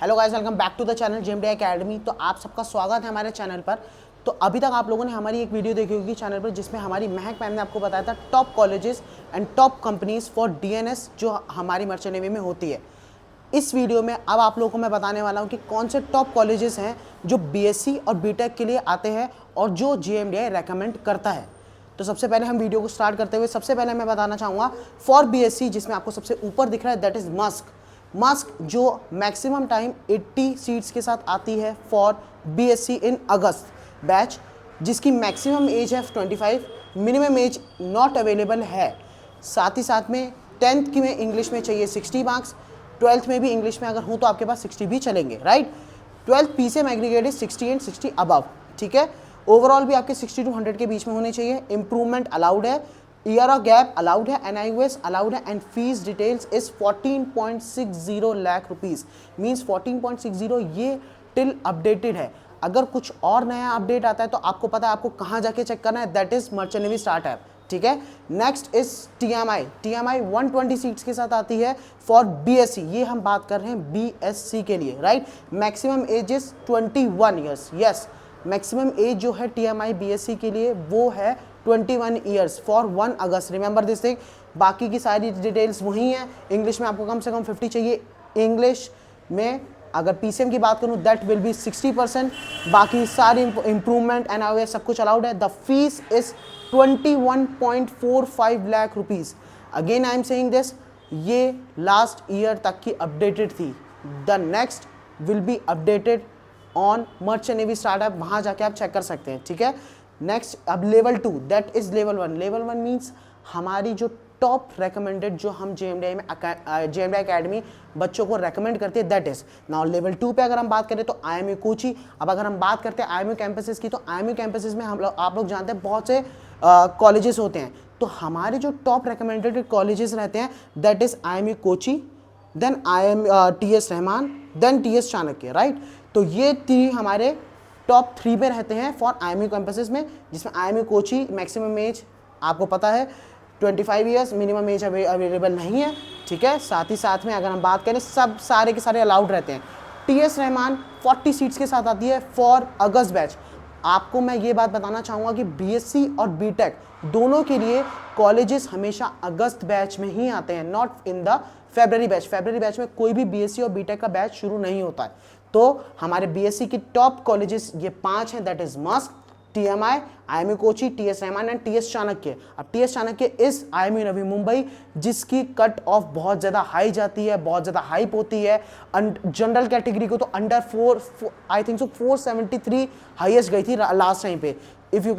Hello guys, welcome back to the channel JMD academy. तो आप सबका स्वागत है हमारे चैनल पर। तो अभी तक आप लोगों ने हमारी एक वीडियो देखी होगी चैनल पर, जिसमें हमारी महक मैम ने आपको बताया था top colleges and top companies for DNS जो हमारी मर्चेंट नेवी में होती है। इस वीडियो में अब आप लोगों को मैं बताने वाला हूँ कि कौन से टॉप कॉलेजेस हैं जो बीएससी और बीटेक के लिए आते हैं और जो जेएमडीआई रेकमेंड करता है। तो सबसे पहले हम वीडियो को स्टार्ट करते हुए सबसे पहले मैं बताना चाहूँगा फॉर बीएससी, जिसमें आपको सबसे ऊपर दिख रहा है दैट इज़ मस्क जो मैक्सिमम टाइम 80 सीट्स के साथ आती है for BSc in August batch, जिसकी मैक्सिमम एज है 25, मिनिमम एज नॉट अवेलेबल है। साथ ही साथ में 10th की में इंग्लिश में चाहिए 60 मार्क्स, 12th में भी इंग्लिश में अगर हो तो आपके पास 60 भी चलेंगे, right. 12th PCM aggregate is 60 and 60 above, ठीक है। ओवरऑल भी आपके 60 to 100 के बीच में होने चाहिए। इंप्रूवमेंट अलाउड है, ईयर ऑफ गैप अलाउड है, एनआईओएस अलाउड है and fees details is 14.60 lakh rupees. Means 14.60 ये टिल अपडेटेड है। अगर कुछ और नया अपडेट आता है तो आपको पता है आपको कहाँ जाके चेक करना है, that is merchant navy start app, ठीक है। नेक्स्ट इज टीएमआई 120 सीट्स के साथ आती है फॉर बीएससी। ये हम बात कर रहे हैं बीएससी के लिए, right. Maximum age is 21 years, yes. Maximum age जो है टीएमआई बीएससी के लिए वो है 21 years for 1 August. Remember this thing. बाकी की सारी डिटेल्स वही हैं। इंग्लिश में आपको कम से कम 50 चाहिए। इंग्लिश में अगर पीसीएम की बात करूं दैट विल बी 60%। बाकी सारी इंप्रूवमेंट एनआईओएस सब कुछ अलाउड है। The fees is 21.45 lakh rupees. Again I am saying this, ये लास्ट ईयर तक की अपडेटेड थी। The next will be updated on merchant navy startup, वहाँ जाके आप चेक कर सकते हैं, ठीक है। नेक्स्ट अब level 2 that is level 1। Level 1 means हमारी जो टॉप रेकमेंडेड जो हम जेएमडीआई में जेएमडीआई एकेडमी बच्चों को रेकमेंड करते हैं दैट इज नाउ लेवल 2 पे। अगर हम बात करें तो आईएमयू कोची। अब अगर हम बात करते हैं आईएमयू कैंपसेस की, तो आईएमयू कैंपसेस में आप लोग जानते हैं बहुत से कॉलेजेस होते हैं। तो हमारे जो टॉप रेकमेंडेड कॉलेजेस रहते हैं that is IMU Kochi, then TS Rahman, then TS Chanakya, right. तो ये 3 हमारे टॉप 3 में रहते हैं फॉर आईएमयू कैंपसेस में, जिसमें आईएमयू कोची मैक्सिमम एज आपको पता है 25 ईयर्स, मिनिमम एज अवेलेबल नहीं है, ठीक है। साथ ही साथ में अगर हम बात करें सब सारे के सारे अलाउड रहते हैं। टीएस रहमान 40 सीट्स के साथ आती है फॉर अगस्त बैच। आपको मैं ये बात बताना चाहूँगा कि बीएससी और बीटेक दोनों के लिए कॉलेजेस हमेशा अगस्त बैच में ही आते हैं, not in the February batch. February batch में कोई भी बीएससी और बीटेक का बैच शुरू नहीं होता है। तो हमारे बीएससी की टॉप कॉलेजेस ये 5 हैं, that is Musk, TMI, IMU Kochi, TS Rahman and TS Chanakya. अब टीएस चाणक्य इस आईएमयू नवी मुंबई, जिसकी कट ऑफ बहुत ज़्यादा हाई जाती है, बहुत ज़्यादा हाइप होती है। जनरल कैटेगरी को तो अंडर 473 हाईएस्ट गई थी लास्ट टाइम पे। इफ़ यू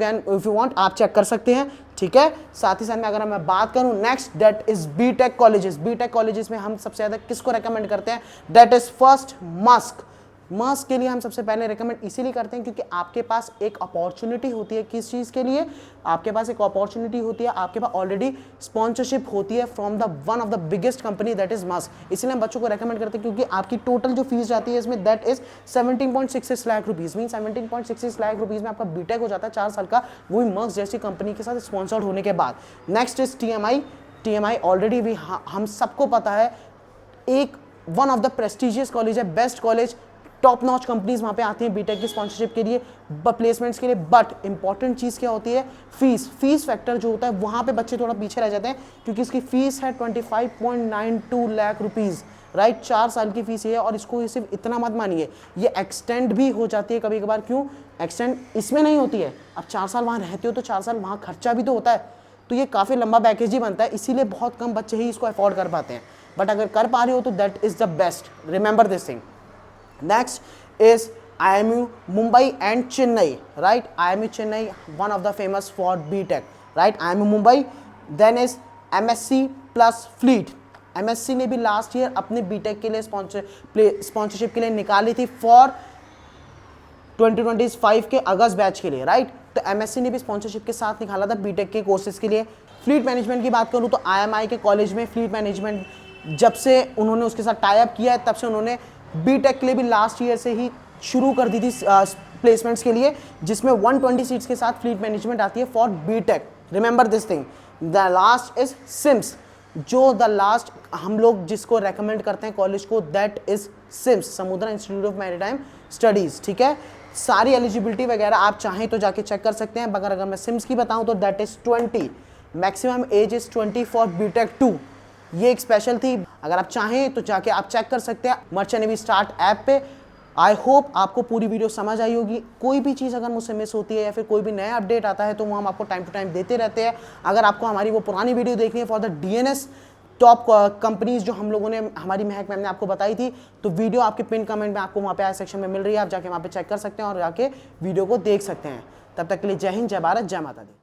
वांट आप चेक कर सकते हैं, ठीक है। साथ ही साथ में अगर मैं बात करूं next that is BTech colleges. BTech colleges में हम सबसे ज़्यादा किसको रेकमेंड करते हैं, that is first Musk. Musk के लिए हम सबसे पहले रेकमेंड इसीलिए करते हैं क्योंकि आपके पास एक अपॉर्चुनिटी होती है। किस चीज़ के लिए? आपके पास एक अपॉर्चुनिटी होती है, आपके पास ऑलरेडी स्पॉन्सरशिप होती है from the one of the biggest company that is Musk. इसीलिए हम बच्चों को रेकमेंड करते हैं क्योंकि आपकी टोटल जो फीस जाती है इसमें that is 17.66 lakh rupees. Mean 17.66 lakh rupees में आपका बीटेक हो जाता है 4 साल का, वो भी मस्क जैसी कंपनी के साथ स्पॉन्सर्ड होने के बाद। Next is TMI. TMI already भी हम सबको पता है एक one of the prestigious college है, best college. Top notch companies वहाँ पे आती हैं बीटेक की स्पॉन्सरशिप के लिए, प्लेसमेंट्स के लिए। बट इंपॉर्टेंट चीज़ क्या होती है, फीस फैक्टर जो होता है वहाँ पे बच्चे थोड़ा पीछे रह जाते हैं क्योंकि इसकी फीस है 25.92 लाख रुपीज़, राइट। 4 साल की फीस है और इसको ये सिर्फ इतना मत मानिए, ये एक्सटेंड भी हो जाती है कभी कभार। क्यों एक्सटेंड इसमें नहीं होती है? अब 4 साल वहाँ रहते हो तो 4 साल वहाँ खर्चा भी तो होता है, तो ये काफ़ी लंबा पैकेज ही बनता है। इसीलिए बहुत कम बच्चे ही इसको अफोर्ड कर पाते हैं। बट अगर कर पा रहे हो तो that is the best, remember this thing. Next is IMU Mumbai and Chennai, right? IMU Chennai, one of the famous for BTech, right? IMU Mumbai, then is MSc plus Fleet. MSc ने भी last year अपने BTech के लिए sponsorship के लिए निकाली थी for 2025 के अगस्त बैच के लिए, राइट। तो MSc ने भी स्पॉन्सरशिप के साथ निकाला था BTech के कोर्सेज के लिए। फ्लीट मैनेजमेंट की बात करूँ तो IMI के कॉलेज में फ्लीट मैनेजमेंट जब से उन्होंने उसके साथ टाई अप किया है तब से उन्होंने बीटेक के लिए भी लास्ट ईयर से ही शुरू कर दी थी प्लेसमेंट्स के लिए, जिसमें 120 सीट्स के साथ फ्लीट मैनेजमेंट आती है for BTech. Remember this thing. The last is SIMS, जो द लास्ट हम लोग जिसको रेकमेंड करते हैं कॉलेज को that is SIMS, Samudra institute of maritime studies, ठीक है। सारी एलिजिबिलिटी वगैरह आप चाहें तो जाके चेक कर सकते हैं। मगर अगर मैं सिम्स की बताऊं तो that is 20, maximum age is 20 for BTech 2। ये एक स्पेशल थी, अगर आप चाहें तो जाके आप चेक कर सकते हैं मर्चेंट नेवी स्टार्ट ऐप पे। आई होप आपको पूरी वीडियो समझ आई होगी। कोई भी चीज़ अगर मुझसे मिस होती है या फिर कोई भी नया अपडेट आता है तो वो हम आपको टाइम टू टाइम देते रहते हैं। अगर आपको हमारी वो पुरानी वीडियो देखनी है for the DNS top companies जो हम लोगों ने, हमारी महक मैम ने आपको बताई थी, तो वीडियो आपके पिन कमेंट में आपको वहाँ पे आई सेक्शन में मिल रही है, आप जाके वहाँ पे चेक कर सकते हैं और जाके वीडियो को देख सकते हैं। तब तक के लिए जय हिंद, जय भारत, जय माता दी।